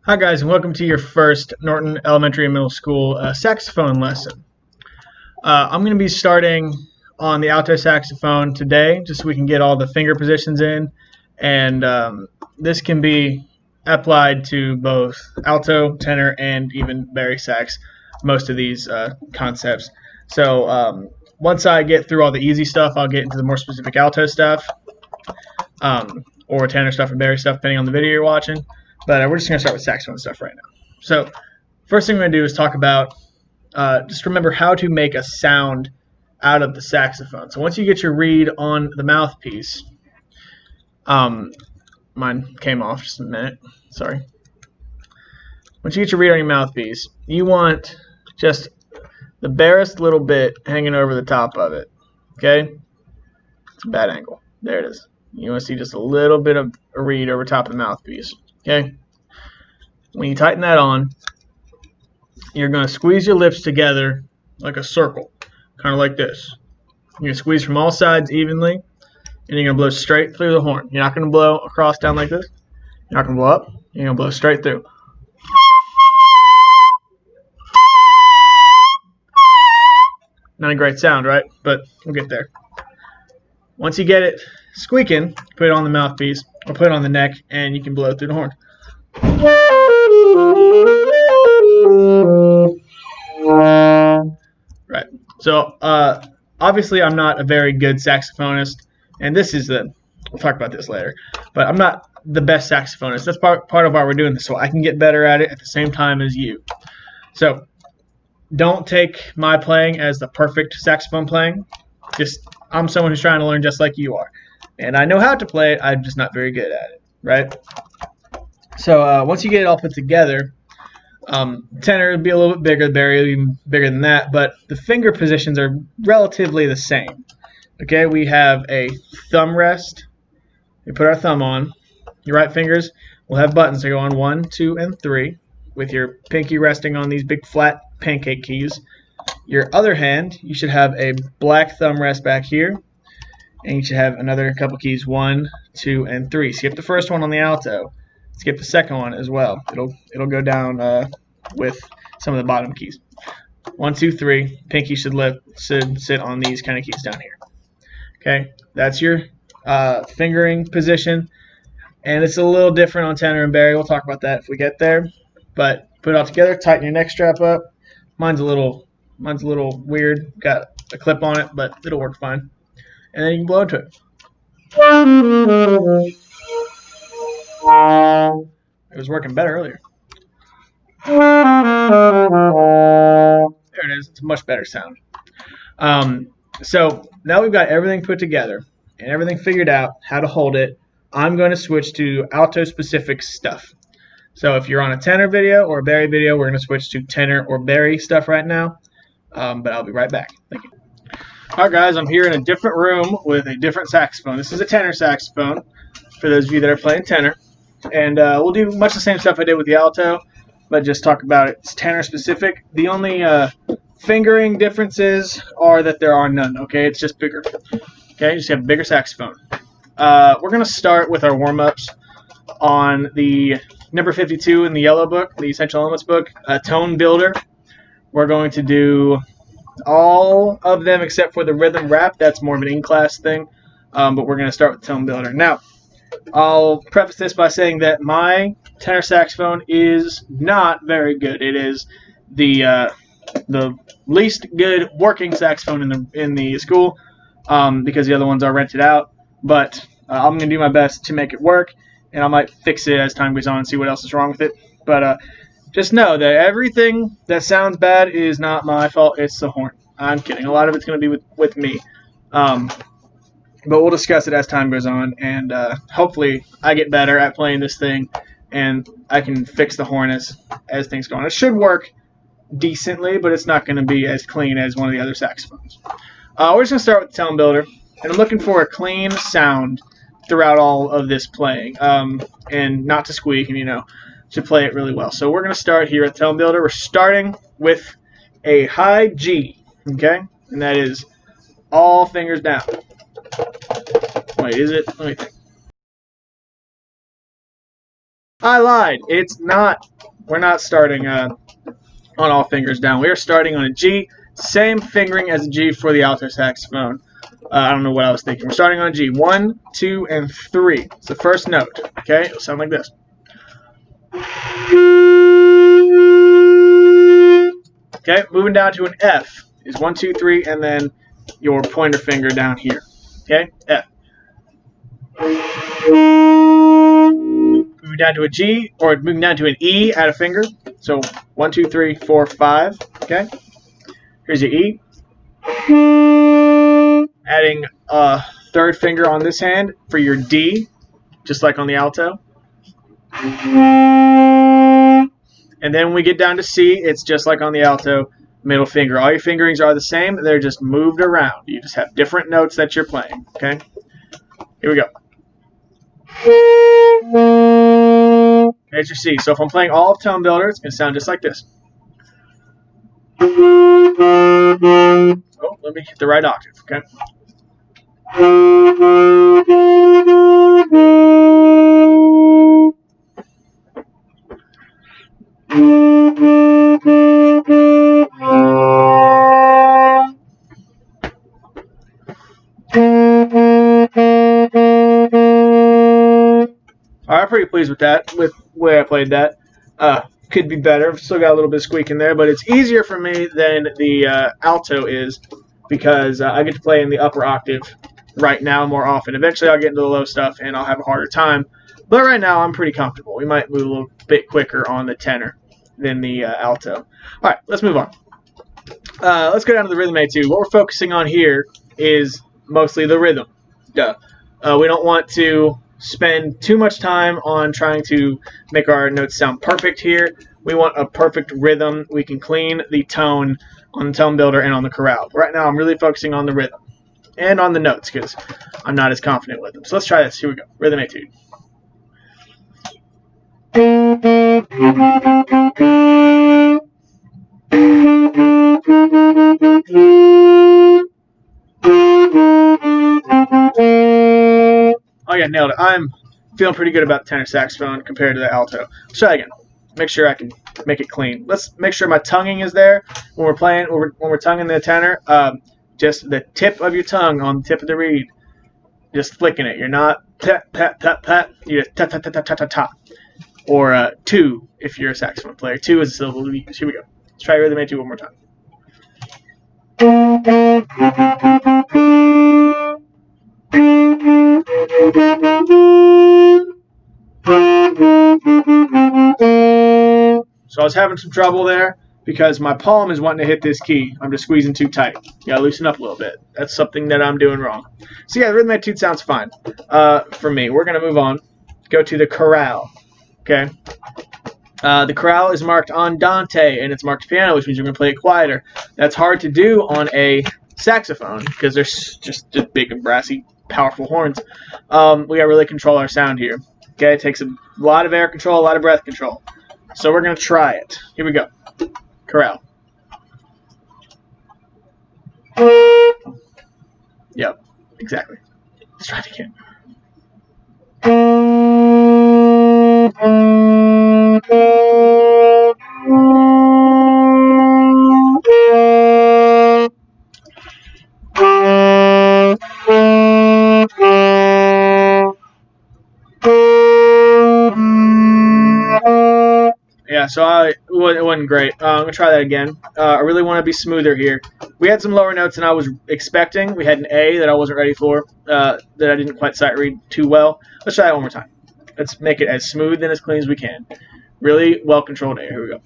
Hi guys, and welcome to your first Norton Elementary and Middle School saxophone lesson. I'm going to be starting on the alto saxophone today, just so we can get all the finger positions in, and this can be applied to both alto, tenor, and even bari sax, most of these concepts. So once I get through all the easy stuff, I'll get into the more specific alto stuff, or tenor stuff or bari stuff, depending on the video you're watching. But we're just going to start with saxophone stuff right now. So first thing we're going to do is talk about, just remember how to make a sound out of the saxophone. So once you get your reed on the mouthpiece, mine came off just a minute, sorry. Once you get your reed on your mouthpiece, you want just the barest little bit hanging over the top of it, okay? It's a bad angle. There it is. You want to see just a little bit of a reed over top of the mouthpiece, okay? When you tighten that on, you're going to squeeze your lips together like a circle, kind of like this. You're going to squeeze from all sides evenly, and you're going to blow straight through the horn. You're not going to blow across down like this. You're not going to blow up. You're going to blow straight through. Not a great sound, right? But we'll get there. Once you get it squeaking, put it on the mouthpiece or put it on the neck, and you can blow through the horn. Right. So obviously I'm not a very good saxophonist, and we'll talk about this later, but I'm not the best saxophonist. That's part of why we're doing this, so I can get better at it at the same time as you. So don't take my playing as the perfect saxophone playing. I'm someone who's trying to learn just like you are, and I know how to play it. I'm just not very good at it, right? So once you get it all put together, tenor would be a little bit bigger, bari even bigger than that, but the finger positions are relatively the same. Okay, we have a thumb rest. We put our thumb on. Your right fingers will have buttons that go on 1, 2, and 3, with your pinky resting on these big flat pancake keys. Your other hand, you should have a black thumb rest back here, and you should have another couple keys, 1, 2, and 3. Skip the first one on the alto. Skip the second one as well. It'll go down with some of the bottom keys. 1, 2, 3. Pinky should sit on these kind of keys down here. Okay, that's your fingering position, and it's a little different on tenor and bari. We'll talk about that if we get there. But put it all together. Tighten your neck strap up. Mine's a little weird. Got a clip on it, but it'll work fine. And then you can blow into it. It was working better earlier. There it is. It's a much better sound. So now we've got everything put together and everything figured out how to hold it. I'm going to switch to alto specific stuff. So if you're on a tenor video or a bari video, we're going to switch to tenor or bari stuff right now. But I'll be right back. Thank you. All right, guys, I'm here in a different room with a different saxophone. This is a tenor saxophone for those of you that are playing tenor. And we'll do much the same stuff I did with the alto, but just talk about it. It's tenor specific. The only fingering differences are that there are none, okay? It's just bigger. Okay, you just have a bigger saxophone. We're going to start with our warm-ups on the number 52 in the yellow book, the Essential Elements book, Tone Builder. We're going to do all of them except for the rhythm rap. That's more of an in-class thing, but we're going to start with Tone Builder. Now, I'll preface this by saying that my tenor saxophone is not very good. It is the least good working saxophone in the school, because the other ones are rented out. But I'm going to do my best to make it work, and I might fix it as time goes on and see what else is wrong with it. But just know that everything that sounds bad is not my fault. It's the horn. I'm kidding. A lot of it's going to be with me. But we'll discuss it as time goes on, and hopefully I get better at playing this thing, and I can fix the horn as things go on. It should work decently, but it's not going to be as clean as one of the other saxophones. We're just going to start with the Tone Builder, and I'm looking for a clean sound throughout all of this playing, and not to squeak, and to play it really well. So we're going to start here at Tone Builder. We're starting with a high G, okay, and that is all fingers down. Wait, is it? Let me think. I lied. It's not. We're not starting on all fingers down. We are starting on a G. Same fingering as a G for the alto saxophone. I don't know what I was thinking. We're starting on a G. 1, 2, and 3. It's the first note. Okay, it'll sound like this. Okay, moving down to an F is 1, 2, 3, and then your pointer finger down here. Okay, F. Moving down to a G, or moving down to an E, add a finger. So 1, 2, 3, 4, 5. Okay, here's your E. Adding a third finger on this hand for your D, just like on the alto. And then when we get down to C, it's just like on the alto, middle finger. All your fingerings are the same. They're just moved around. You just have different notes that you're playing. Okay? Here we go. There's your C. So if I'm playing all of Tone Builder, it's going to sound just like this. Oh, let me hit the right octave. Okay? I'm pretty pleased with that, with the way I played that. Could be better. Still got a little bit of squeak in there, but it's easier for me than the alto is because I get to play in the upper octave right now more often. Eventually I'll get into the low stuff and I'll have a harder time, but right now I'm pretty comfortable. We might move a little bit quicker on the tenor than the alto. Alright, let's move on. Let's go down to the rhythm A2. What we're focusing on here is mostly the rhythm. Duh. We don't want to spend too much time on trying to make our notes sound perfect here. We want a perfect rhythm. We can clean the tone on the tone builder and on the chorale. Right now I'm really focusing on the rhythm and on the notes because I'm not as confident with them. So let's try this. Here we go. Rhythm etude. Oh yeah, nailed it. I'm feeling pretty good about the tenor saxophone compared to the alto. Let's try again. Make sure I can make it clean. Let's make sure my tonguing is there when we're playing. When we're tonguing the tenor, just the tip of your tongue on the tip of the reed, just flicking it. You're not pat pat pat pat. You just ta ta ta ta ta ta ta. Or two if you're a saxophone player. Two is a syllable to use. Here we go. Let's try rhythm A2 one more time. So I was having some trouble there because my palm is wanting to hit this key. I'm just squeezing too tight. You gotta loosen up a little bit. That's something that I'm doing wrong. So yeah, the rhythm etude sounds fine for me. We're gonna move on. Go to the chorale. Okay. The chorale is marked andante and it's marked piano, which means we're gonna play it quieter. That's hard to do on a saxophone because there's just big and brassy, powerful horns. We gotta really control our sound here. Okay, it takes a lot of air control, a lot of breath control. So we're going to try it. Here we go. Chorale. Yep, exactly. Let's try it again. Yeah, so it wasn't great. I'm going to try that again. I really want to be smoother here. We had some lower notes than I was expecting. We had an A that I wasn't ready for, that I didn't quite sight read too well. Let's try that one more time. Let's make it as smooth and as clean as we can. Really well-controlled A. Here we go.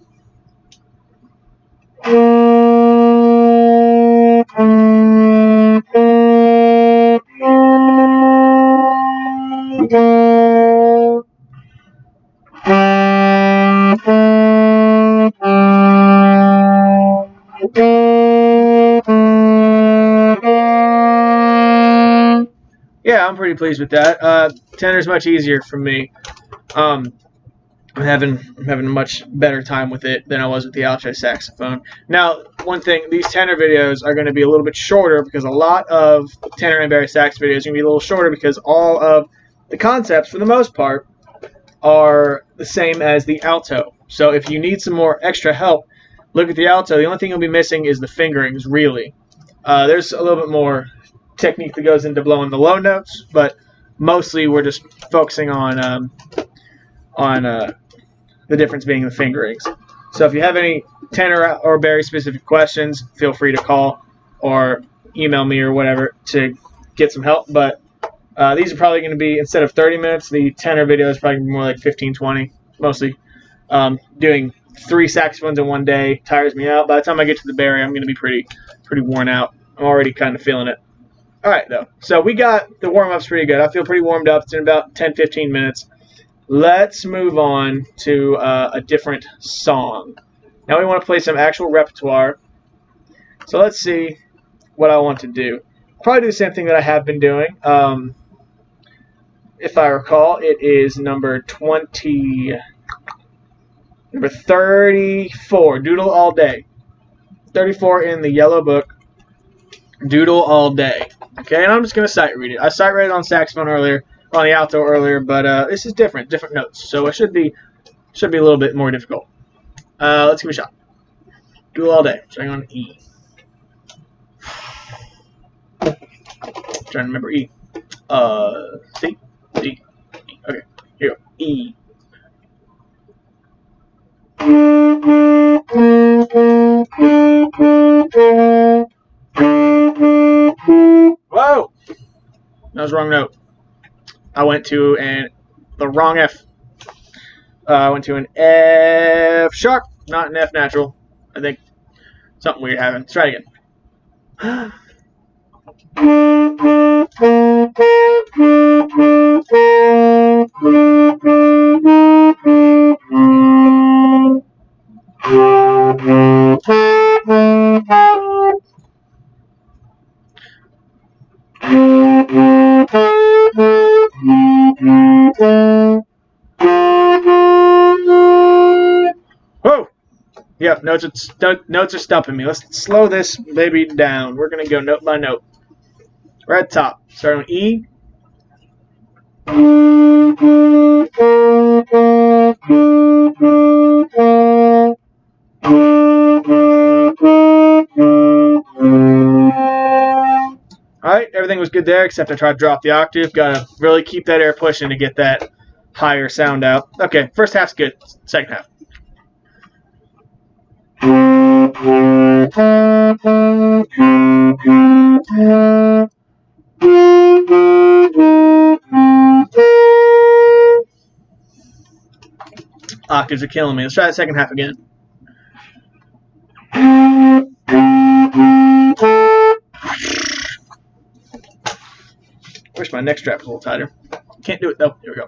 Yeah, I'm pretty pleased with that. Tenor's much easier for me. I'm having a much better time with it than I was with the alto saxophone. Now, one thing, these tenor videos are going to be a little bit shorter because a lot of tenor and baritone sax videos are going to be a little shorter because all of the concepts, for the most part, are the same as the alto. So if you need some more extra help, look at the alto. The only thing you'll be missing is the fingerings, really. There's a little bit more technique that goes into blowing the low notes, but mostly we're just focusing on the difference being the fingerings. So if you have any tenor or very specific questions, feel free to call or email me or whatever to get some help. But these are probably going to be, instead of 30 minutes, the tenor video is probably more like 15, 20, mostly. Doing 3 saxophones in one day tires me out. By the time I get to the bari, I'm going to be pretty worn out. I'm already kind of feeling it. All right, though. So we got the warm-ups pretty good. I feel pretty warmed up. It's in about 10, 15 minutes. Let's move on to a different song. Now we want to play some actual repertoire. So let's see what I want to do. Probably do the same thing that I have been doing. If I recall, it is number 34, Doodle All Day. 34 in the yellow book, Doodle All Day. Okay, and I'm just going to sight read it. I sight read it on saxophone earlier, on the alto earlier, but this is different notes, so it should be a little bit more difficult. Let's give it a shot. Doodle All Day, starting on E. Trying to remember E. C, D, E. Okay, here we go. E. Whoa! That was the wrong note. I went to the wrong F. I went to an F sharp, not an F natural. I think something weird happened. Let's try it again. Whoa! Yep, notes are stumping me. Let's slow this baby down. We're going to go note by note. Right at the top. Starting with E. Alright, everything was good there, except I tried to drop the octave. Gotta really keep that air pushing to get that higher sound out. Okay, first half's good. Second half. Octaves are killing me. Let's try the second half again. Wish my neck strap was a little tighter. Can't do it though. Here we go.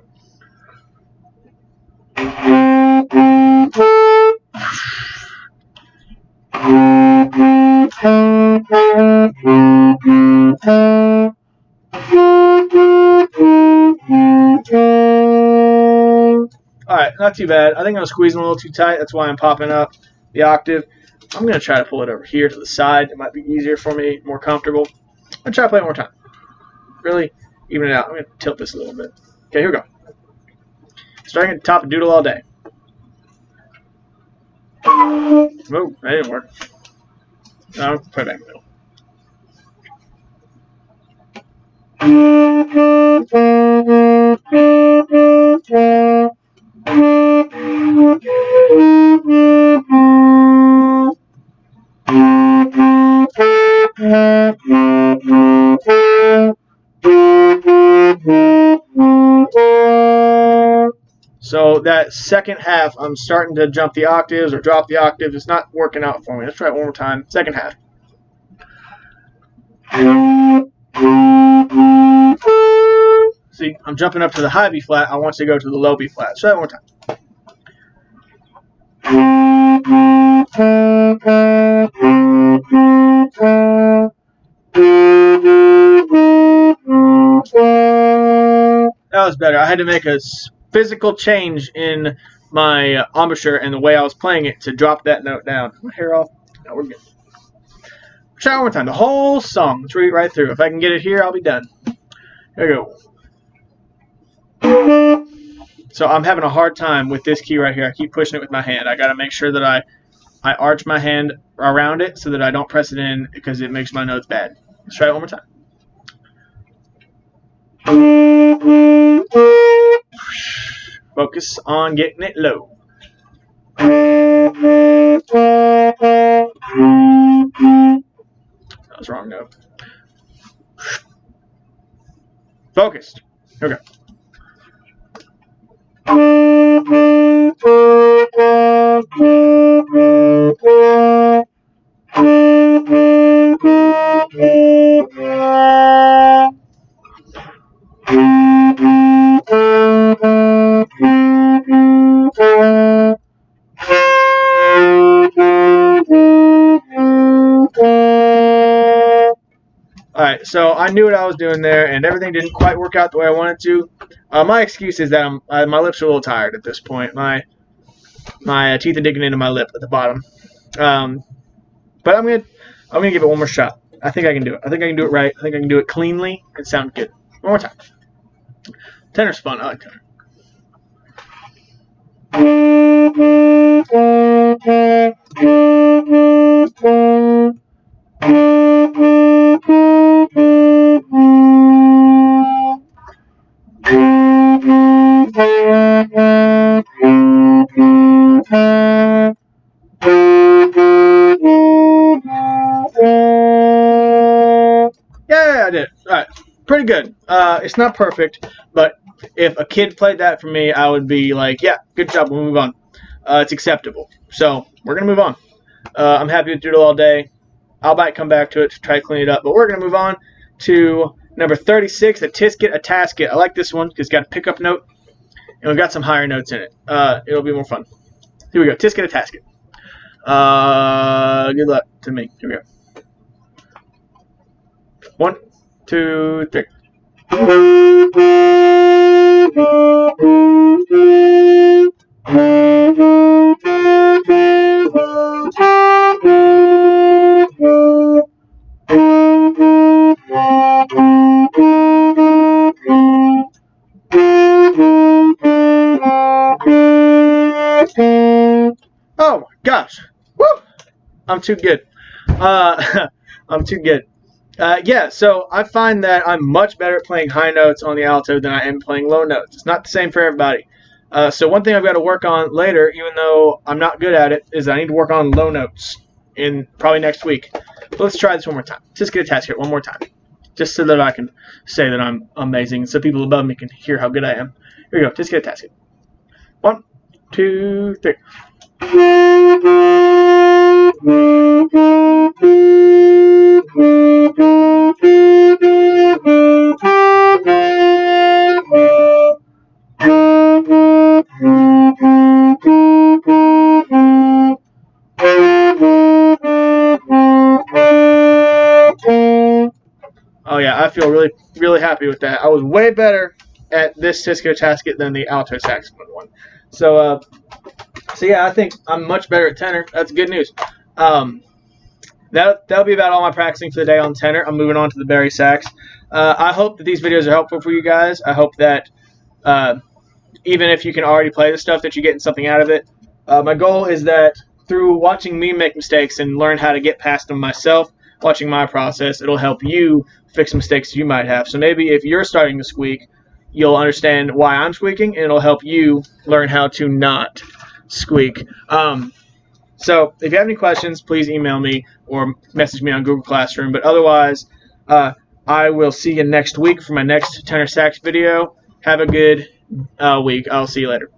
Alright, not too bad. I think I'm squeezing a little too tight. That's why I'm popping up the octave. I'm going to try to pull it over here to the side. It might be easier for me, more comfortable. I'm going to try to play it one more time. Really even it out. I'm going to tilt this a little bit. Okay, here we go. Starting at the top of Doodle All Day. Oh, that didn't work. No, put it back in the middle. So that second half, I'm starting to jump the octaves or drop the octaves. It's not working out for me. Let's try it one more time. Second half. See, I'm jumping up to the high B flat. I want to go to the low B flat. Let's try it one more time. That was better. I had to make a physical change in my embouchure and the way I was playing it to drop that note down. My hair off. No, we're good. Try it one more time. The whole song. Let's read it right through. If I can get it here, I'll be done. Here we go. So I'm having a hard time with this key right here. I keep pushing it with my hand. I got to make sure that I arch my hand around it so that I don't press it in because it makes my notes bad. Let's try it one more time. Focus on getting it low. That was wrong note. Focused. Here we go. Alright, so I knew what I was doing there, and everything didn't quite work out the way I wanted to. My excuse is that my lips are a little tired at this point. My teeth are digging into my lip at the bottom. But I'm gonna give it one more shot. I think I can do it. I think I can do it right. I think I can do it cleanly and sound good. One more time. Tenor's fun. I like tenor. Yeah, I did. Alright, pretty good. It's not perfect, but if a kid played that for me, I would be like, yeah, good job, we'll move on. It's acceptable. So, we're going to move on. I'm happy to do it all day. I might come back to it to try to clean it up, but we're going to move on to number 36, a tisket, a tasket. I like this one because it's got a pickup note, and we've got some higher notes in it. It'll be more fun. Here we go, tisket, a tasket. Good luck to me. Here we go. 1, 2, 3. Oh my gosh. Woo! I'm too good. I'm too good. Yeah, so I find that I'm much better at playing high notes on the alto than I am playing low notes. It's not the same for everybody. So one thing I've got to work on later, even though I'm not good at it, is I need to work on low notes in probably next week. But let's try this one more time. Just get a test here one more time. Just so that I can say that I'm amazing, so people above me can hear how good I am. Here we go. Just get a test here. 1, 2, 3. Oh yeah, I feel really, really happy with that. I was way better at this Cisco tasket than the alto saxophone one. So yeah, I think I'm much better at tenor. That's good news. That'll be about all my practicing for the day on tenor. I'm moving on to the bari sax. I hope that these videos are helpful for you guys. I hope that even if you can already play the stuff, that you're getting something out of it. My goal is that through watching me make mistakes and learn how to get past them myself, watching my process, it'll help you fix mistakes you might have. So maybe if you're starting to squeak, you'll understand why I'm squeaking, and it'll help you learn how to not squeak. So if you have any questions, please email me or message me on Google Classroom. But otherwise, I will see you next week for my next tenor sax video. Have a good week. I'll see you later.